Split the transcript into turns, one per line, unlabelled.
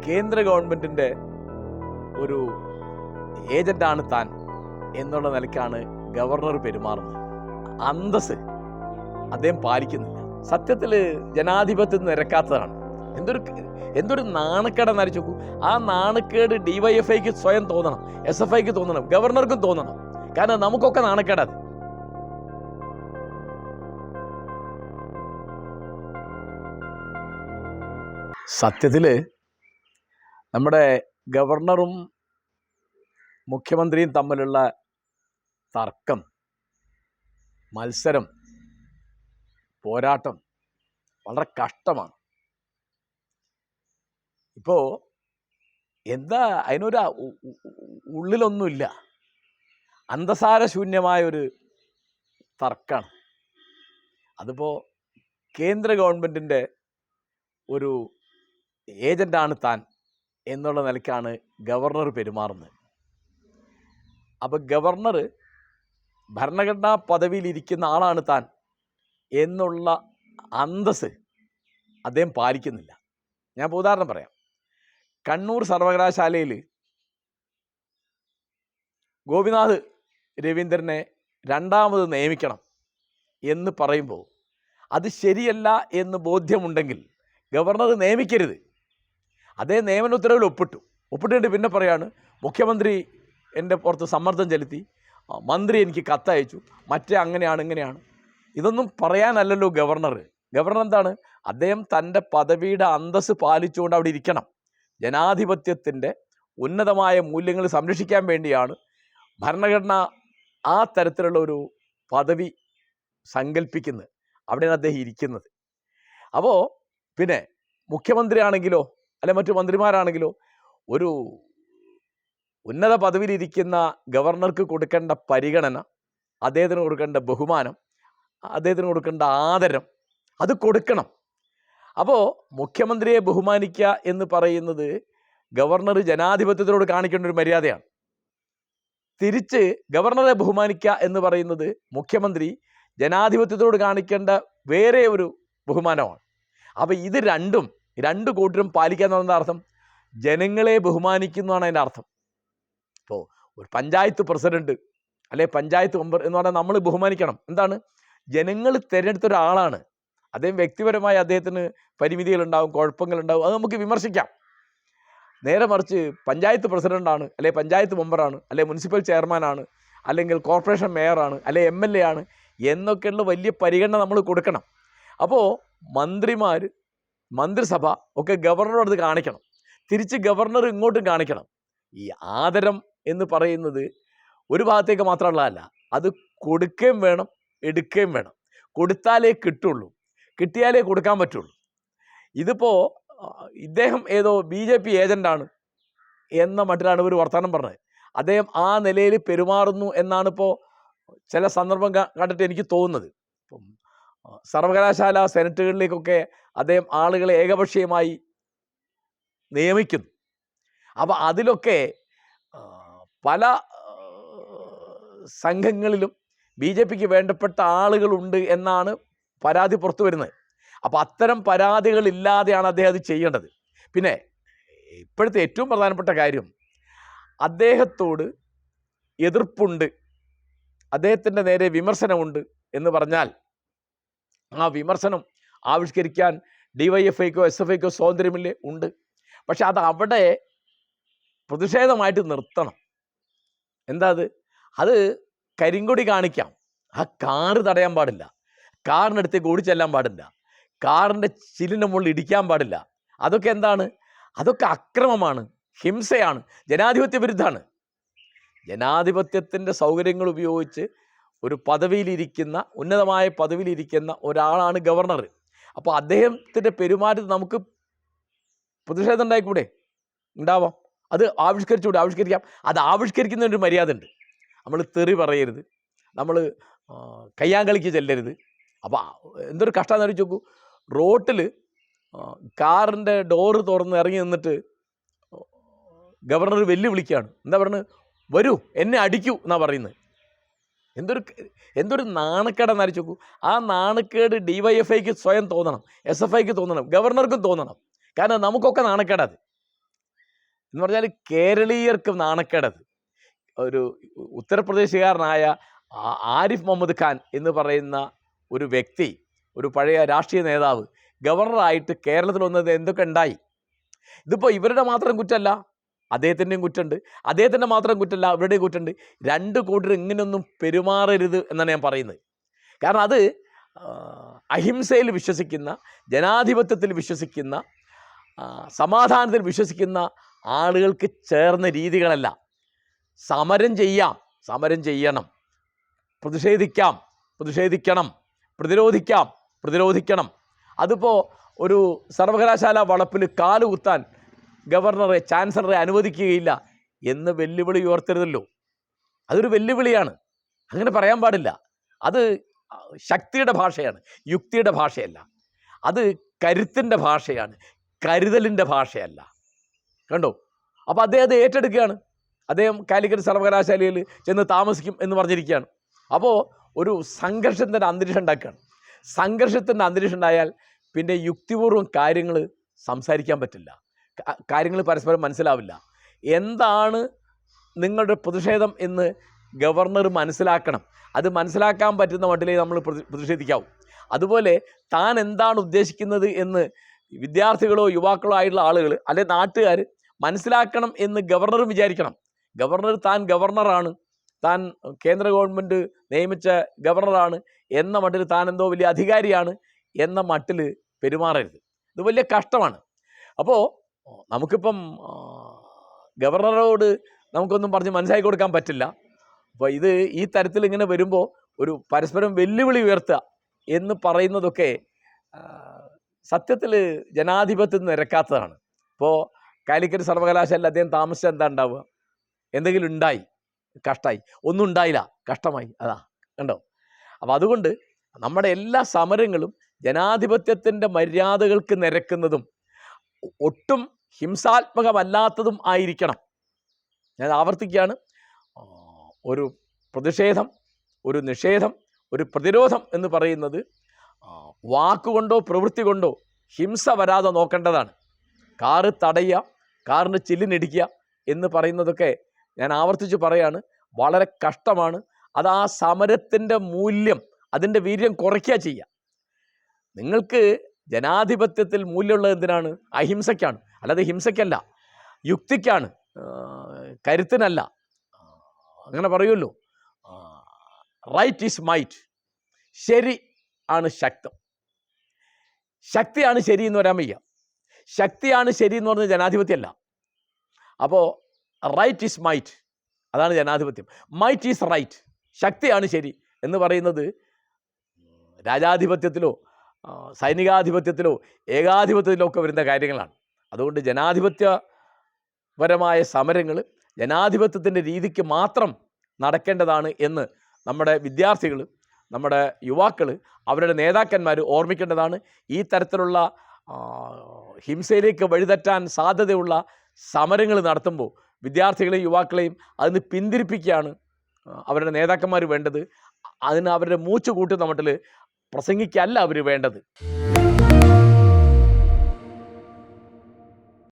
കേന്ദ്ര ഗവൺമെൻറ്റിൻ്റെ ഒരു ഏജൻ്റാണ് താൻ എന്നുള്ള നിലയ്ക്കാണ് ഗവർണർ പെരുമാറുന്നത്. അന്തസ് അദ്ദേഹം പാലിക്കുന്നില്ല. സത്യത്തിൽ ജനാധിപത്യം നിരക്കാത്തതാണ്. എന്തൊരു നാണക്കേട് നരിച്ചു നോക്കൂ. ആ നാണക്കേട് DYFIക്ക് സ്വയം തോന്നണം, SFIക്ക് തോന്നണം, ഗവർണർക്കും തോന്നണം. കാരണം നമുക്കൊക്കെ നാണക്കേടത്. സത്യത്തിൽ നമ്മുടെ ഗവർണറും മുഖ്യമന്ത്രിയും തമ്മിലുള്ള തർക്കം, മത്സരം, പോരാട്ടം വളരെ കഷ്ടമാണ്. ഇപ്പോൾ എന്താ അതിനൊരു ഉള്ളിലൊന്നുമില്ല, അന്തസാരശൂന്യമായൊരു തർക്കമാണ്. അതിപ്പോൾ കേന്ദ്ര ഗവൺമെൻറ്റിൻ്റെ ഒരു ഏജൻ്റാണ് താൻ എന്നുള്ള നിലയ്ക്കാണ് ഗവർണർ പെരുമാറുന്നത്. അപ്പോൾ ഗവർണർ ഭരണഘടനാ പദവിയിലിരിക്കുന്ന ആളാണ് താൻ എന്നുള്ള അന്തസ് അദ്ദേഹം പാലിക്കുന്നില്ല. ഞാൻ ഇപ്പോൾ ഉദാഹരണം പറയാം. കണ്ണൂർ സർവകലാശാലയിൽ ഗോപിനാഥ് രവീന്ദ്രനെ രണ്ടാമത് നിയമിക്കണം എന്ന് പറയുമ്പോൾ അത് ശരിയല്ല എന്ന് ബോധ്യമുണ്ടെങ്കിൽ ഗവർണർ നിയമിക്കരുത്. അതേ നിയമന ഉത്തരവിൽ ഒപ്പിട്ടിട്ട് പിന്നെ പറയാണ് മുഖ്യമന്ത്രി എൻ്റെ പുറത്ത് സമ്മർദ്ദം ചെലുത്തി, മന്ത്രി എനിക്ക് കത്തയച്ചു, മറ്റേ അങ്ങനെയാണ് ഇങ്ങനെയാണ്. ഇതൊന്നും പറയാനല്ലല്ലോ ഗവർണർ. ഗവർണർ എന്താണ്? അദ്ദേഹം തൻ്റെ പദവിയുടെ അന്തസ്സ് പാലിച്ചുകൊണ്ട് അവിടെ ഇരിക്കണം. ജനാധിപത്യത്തിൻ്റെ ഉന്നതമായ മൂല്യങ്ങൾ സംരക്ഷിക്കാൻ വേണ്ടിയാണ് ഭരണഘടന ആ തരത്തിലുള്ള ഒരു പദവി സങ്കല്പിക്കുന്നത്. അവിടെയാണ് അദ്ദേഹം ഇരിക്കുന്നത്. അപ്പോൾ പിന്നെ മുഖ്യമന്ത്രി ആണെങ്കിലോ അല്ലെ മറ്റു മന്ത്രിമാരാണെങ്കിലോ ഒരു ഉന്നത പദവിയിലിരിക്കുന്ന ഗവർണർക്ക് കൊടുക്കേണ്ട പരിഗണന, അദ്ദേഹത്തിന് കൊടുക്കേണ്ട ബഹുമാനം, അദ്ദേഹത്തിന് കൊടുക്കേണ്ട ആദരം അത് കൊടുക്കണം. അപ്പോൾ മുഖ്യമന്ത്രിയെ ബഹുമാനിക്കുക എന്ന് പറയുന്നത് ഗവർണർ ജനാധിപത്യത്തിനോട് കാണിക്കേണ്ട ഒരു മര്യാദയാണ്. തിരിച്ച് ഗവർണറെ ബഹുമാനിക്കുക എന്ന് പറയുന്നത് മുഖ്യമന്ത്രി ജനാധിപത്യത്തോട് കാണിക്കേണ്ട വേറെ ഒരു ബഹുമാനമാണ്. അപ്പോൾ ഇത് രണ്ട് കൂട്ടരും പാലിക്കുക എന്നുള്ളതിൻ്റെ അർത്ഥം ജനങ്ങളെ ബഹുമാനിക്കുന്നതാണ് അതിൻ്റെ അർത്ഥം. ഇപ്പോൾ ഒരു പഞ്ചായത്ത് പ്രസിഡന്റ് അല്ലെ പഞ്ചായത്ത് മെമ്പർ എന്ന് പറഞ്ഞാൽ നമ്മൾ ബഹുമാനിക്കണം. എന്താണ്? ജനങ്ങൾ തിരഞ്ഞെടുത്ത ഒരാളാണ്. അദ്ദേഹം വ്യക്തിപരമായി അദ്ദേഹത്തിന് പരിമിതികളുണ്ടാവും, കുഴപ്പങ്ങളുണ്ടാവും, അത് നമുക്ക് വിമർശിക്കാം. നേരെ മറിച്ച് പഞ്ചായത്ത് പ്രസിഡൻ്റാണ്, അല്ലെ പഞ്ചായത്ത് മെമ്പറാണ്, അല്ലെ മുനിസിപ്പൽ ചെയർമാനാണ്, അല്ലെങ്കിൽ കോർപ്പറേഷൻ മേയറാണ്, അല്ലെ MLA ആണ് എന്നൊക്കെയുള്ള വലിയ പരിഗണന നമ്മൾ കൊടുക്കണം. അപ്പോൾ മന്ത്രിമാർ, മന്ത്രിസഭ ഒക്കെ ഗവർണറോട് അത് കാണിക്കണം. തിരിച്ച് ഗവർണർ ഇങ്ങോട്ടും കാണിക്കണം. ഈ ആദരം എന്ന് പറയുന്നത് ഒരു ഭാഗത്തേക്ക് മാത്രമുള്ളതല്ല, അത് കൊടുക്കുകയും വേണം, എടുക്കുകയും വേണം. കൊടുത്താലേ കിട്ടുള്ളൂ, കിട്ടിയാലേ കൊടുക്കാൻ പറ്റുള്ളൂ. ഇതിപ്പോൾ ഇദ്ദേഹം ഏതോ BJP ഏജൻ്റാണ് എന്ന മട്ടിലാണ് ഒരു വർത്തമാനം പറഞ്ഞത്. അദ്ദേഹം ആ നിലയിൽ പെരുമാറുന്നു എന്നാണ് ഇപ്പോൾ ചില സന്ദർഭം കണ്ടിട്ട് എനിക്ക് തോന്നുന്നത്. ഇപ്പം സർവകലാശാല സെനറ്റുകളിലേക്കൊക്കെ അദ്ദേഹം ആളുകളെ ഏകപക്ഷീയമായി നിയമിക്കുന്നു. അപ്പോൾ അതിലൊക്കെ പല സംഘങ്ങളിലും BJPക്ക് വേണ്ടപ്പെട്ട ആളുകളുണ്ട് എന്നാണ് പരാതി പുറത്തു വരുന്നത്. അപ്പോൾ അത്തരം പരാതികളില്ലാതെയാണ് അദ്ദേഹം അത് ചെയ്യേണ്ടത്. പിന്നെ ഇപ്പോഴത്തെ ഏറ്റവും പ്രധാനപ്പെട്ട കാര്യം, അദ്ദേഹത്തോട് എതിർപ്പുണ്ട്, അദ്ദേഹത്തിൻ്റെ നേരെ വിമർശനമുണ്ട് എന്ന് പറഞ്ഞാൽ ആ വിമർശനം ആവിഷ്കരിക്കാൻ DYFIക്കോ SFIക്കോ സ്വാതന്ത്ര്യമില്ലേ? ഉണ്ട്. പക്ഷെ അത് അവിടെ പ്രതിഷേധമായിട്ട് നിർത്തണം. എന്താ അത് കരിങ്കൊടി കാണിക്കാം, ആ കാറ് തടയാൻ പാടില്ല, കാറിനടുത്തേക്ക് ഓടിച്ചെല്ലാൻ പാടില്ല, കാറിൻ്റെ ചില്ലിൻ്റെ മുകളിൽ ഇടിക്കാൻ പാടില്ല. അതൊക്കെ എന്താണ്? അതൊക്കെ അക്രമമാണ്, ഹിംസയാണ്, ജനാധിപത്യ വിരുദ്ധമാണ്. ജനാധിപത്യത്തിൻ്റെ സൗകര്യങ്ങൾ ഉപയോഗിച്ച് ഒരു പദവിയിലിരിക്കുന്ന, ഉന്നതമായ പദവിയിലിരിക്കുന്ന ഒരാളാണ് ഗവർണർ. അപ്പോൾ അദ്ദേഹത്തിൻ്റെ പെരുമാറ്റത്തിൽ നമുക്ക് പ്രതിഷേധം ഉണ്ടായിക്കൂടെ? ഉണ്ടാവാം. അത് ആവിഷ്കരിക്കാം. അത് ആവിഷ്കരിക്കുന്നതിനൊരു മര്യാദ ഉണ്ട്. നമ്മൾ തെറി പറയരുത്, നമ്മൾ കയ്യാങ്കളിക്ക് ചെല്ലരുത്. അപ്പോൾ എന്തൊരു കഷ്ടമെന്ന് അറിയിച്ചു നോക്കൂ. റോട്ടിൽ കാറിൻ്റെ ഡോറ് തുറന്ന് ഇറങ്ങി നിന്നിട്ട് ഗവർണർ വെല്ലുവിളിക്കുകയാണ്. എന്താ പറയുന്നത്? വരൂ, എന്നെ അടിക്കൂ എന്നാ പറയുന്നത്. എന്തൊരു നാണക്കേടെന്ന് അറിയിച്ചു നോക്കൂ. ആ നാണക്കേട് DYFIക്ക് സ്വയം തോന്നണം, SFIക്ക് തോന്നണം, ഗവർണർക്കും തോന്നണം. കാരണം നമുക്കൊക്കെ നാണക്കേടത്. എന്ന് പറഞ്ഞാൽ കേരളീയർക്ക് നാണക്കേടത്. ഒരു ഉത്തർപ്രദേശുകാരനായ ആരിഫ് മുഹമ്മദ് ഖാൻ എന്ന് പറയുന്ന ഒരു വ്യക്തി, ഒരു പഴയ രാഷ്ട്രീയ നേതാവ് ഗവർണറായിട്ട് കേരളത്തിൽ വന്നത് എന്തൊക്കെ ഉണ്ടായി. ഇതിപ്പോൾ ഇവരുടെ മാത്രം കുറ്റമല്ല, അദ്ദേഹത്തിൻ്റെയും കുറ്റമുണ്ട്. അദ്ദേഹത്തിൻ്റെ മാത്രം കുറ്റമല്ല, ഇവരുടെയും കുറ്റമുണ്ട്. രണ്ട് കൂട്ടരും ഇങ്ങനെയൊന്നും പെരുമാറരുത് എന്നാണ് ഞാൻ പറയുന്നത്. കാരണം അത് അഹിംസയിൽ വിശ്വസിക്കുന്ന, ജനാധിപത്യത്തിൽ വിശ്വസിക്കുന്ന, സമാധാനത്തിൽ വിശ്വസിക്കുന്ന ആളുകൾക്ക് ചേർന്ന രീതികളല്ല. സമരം ചെയ്യാം, സമരം ചെയ്യണം, പ്രതിഷേധിക്കാം, പ്രതിഷേധിക്കണം, പ്രതിരോധിക്കാം, പ്രതിരോധിക്കണം. അതിപ്പോൾ ഒരു സർവകലാശാല വളപ്പിൽ കാല് കുത്താൻ ഗവർണറെ, ചാൻസലറെ അനുവദിക്കുകയില്ല എന്ന് വെല്ലുവിളി ഉയർത്തരുതല്ലോ. അതൊരു വെല്ലുവിളിയാണ്, അങ്ങനെ പറയാൻ പാടില്ല. അത് ശക്തിയുടെ ഭാഷയാണ്, യുക്തിയുടെ ഭാഷയല്ല. അത് കരുത്തിൻ്റെ ഭാഷയാണ്, കരുതലിൻ്റെ ഭാഷയല്ല. കണ്ടോ? അപ്പോൾ അദ്ദേഹം അത് ഏറ്റെടുക്കുകയാണ്. അദ്ദേഹം കാലിക്കറ്റ് സർവകലാശാലയിൽ ചെന്ന് താമസിക്കും എന്ന് പറഞ്ഞിരിക്കുകയാണ്. അപ്പോൾ ഒരു സംഘർഷത്തിൻ്റെ അന്തരീക്ഷം ഉണ്ടാക്കുകയാണ്. സംഘർഷത്തിൻ്റെ അന്തരീക്ഷം ഉണ്ടായാൽ പിന്നെ യുക്തിപൂർവ്വം കാര്യങ്ങൾ സംസാരിക്കാൻ പറ്റില്ല, കാര്യങ്ങൾ പരസ്പരം മനസ്സിലാവില്ല. എന്താണ് നിങ്ങളുടെ പ്രതിഷേധം എന്ന് ഗവർണർ മനസ്സിലാക്കണം. അത് മനസ്സിലാക്കാൻ പറ്റുന്ന മട്ടിലേ നമ്മൾ പ്രതിഷേധിക്കാവൂ. അതുപോലെ താൻ എന്താണ് ഉദ്ദേശിക്കുന്നത് എന്ന് വിദ്യാർത്ഥികളോ യുവാക്കളോ ആയിട്ടുള്ള ആളുകൾ, അല്ലെങ്കിൽ നാട്ടുകാർ മനസ്സിലാക്കണം എന്ന് ഗവർണറും വിചാരിക്കണം. താൻ ഗവർണറാണ്, താൻ കേന്ദ്ര ഗവൺമെൻറ് നിയമിച്ച ഗവർണറാണ് എന്ന മട്ടിൽ, താൻ എന്തോ വലിയ അധികാരിയാണ് എന്ന മട്ടിൽ പെരുമാറരുത്. ഇത് വലിയ കഷ്ടമാണ്. അപ്പോൾ നമുക്കിപ്പം ഗവർണറോട് നമുക്കൊന്നും പറഞ്ഞ് മനസ്സിലാക്കി കൊടുക്കാൻ പറ്റില്ല. അപ്പോൾ ഇത് ഈ തരത്തിൽ ഇങ്ങനെ വരുമ്പോൾ ഒരു പരസ്പരം വെല്ലുവിളി ഉയർത്തുക എന്ന് പറയുന്നതൊക്കെ സത്യത്തിൽ ജനാധിപത്യത്തിൽ നിരക്കാത്തതാണ്. ഇപ്പോൾ കാലിക്കറ്റ് സർവകലാശാലയിൽ അദ്ദേഹം താമസിച്ചാൽ എന്താ ഉണ്ടാവുക? എന്തെങ്കിലും ഉണ്ടായി, കഷ്ടമായി. ഒന്നും ഉണ്ടായില്ല, കഷ്ടമായി. അതാ കണ്ടോ? അപ്പോൾ അതുകൊണ്ട് നമ്മുടെ എല്ലാ സമരങ്ങളും ജനാധിപത്യത്തിൻ്റെ മര്യാദകൾക്ക് നിരക്കുന്നതും ഒട്ടും ഹിംസാത്മകമല്ലാത്തതും ആയിരിക്കണം. ഞാൻ ആവർത്തിക്കുകയാണ്, ഒരു പ്രതിഷേധം, ഒരു നിഷേധം, ഒരു പ്രതിരോധം എന്ന് പറയുന്നത് വാക്കുകൊണ്ടോ പ്രവൃത്തി കൊണ്ടോ ഹിംസ വരാതെ നോക്കേണ്ടതാണ്. കാറ് തടയുക, കാറിന് ചില്ലിനിടിക്കുക എന്ന് പറയുന്നതൊക്കെ ഞാൻ ആവർത്തിച്ച് പറയാണ്, വളരെ കഷ്ടമാണ്. അത് ആ സമരത്തിൻ്റെ മൂല്യം, അതിൻ്റെ വീര്യം കുറയ്ക്കുക ചെയ്യുക. നിങ്ങൾക്ക് ജനാധിപത്യത്തിൽ മൂല്യമുള്ളത് എന്തിനാണ്? അഹിംസയ്ക്കാണ്, അല്ലാതെ ഹിംസയ്ക്കല്ല, യുക്തിക്കാണ്, കരുത്തിനല്ല. അങ്ങനെ പറയുമല്ലോ, റൈറ്റ് ഈസ് മൈറ്റ്. ശരി ആണ് ശക്തം. ശക്തിയാണ് ശരി എന്ന് പറയാൻ വയ്യ. ശക്തിയാണ് ശരി എന്ന് പറഞ്ഞാൽ ജനാധിപത്യമല്ല. അപ്പോൾ റൈറ്റ് ഈസ് മൈറ്റ്, അതാണ് ജനാധിപത്യം. മൈറ്റ് ഈസ് റൈറ്റ്, ശക്തിയാണ് ശരി എന്ന് പറയുന്നത് രാജാധിപത്യത്തിലോ സൈനികാധിപത്യത്തിലോ ഏകാധിപത്യത്തിലോ ഒക്കെ വരുന്ന കാര്യങ്ങളാണ്. അതുകൊണ്ട് ജനാധിപത്യപരമായ സമരങ്ങൾ ജനാധിപത്യത്തിൻ്റെ രീതിക്ക് മാത്രം നടക്കേണ്ടതാണ് എന്ന് നമ്മുടെ വിദ്യാർത്ഥികൾ, നമ്മുടെ യുവാക്കൾ, അവരുടെ നേതാക്കന്മാർ ഓർമ്മിക്കേണ്ടതാണ്. ഈ തരത്തിലുള്ള ഹിംസയിലേക്ക് വഴിതെറ്റാൻ സാധ്യതയുള്ള സമരങ്ങൾ നടത്തുമ്പോൾ വിദ്യാർത്ഥികളെയും യുവാക്കളെയും അതിന് പിന്തിരിപ്പിക്കുകയാണ് അവരുടെ നേതാക്കന്മാർ വേണ്ടത്. അതിന് അവരുടെ മൂച്ച് കൂട്ടുന്ന മട്ടിൽ പ്രസംഗിക്കല്ല അവർ വേണ്ടത്.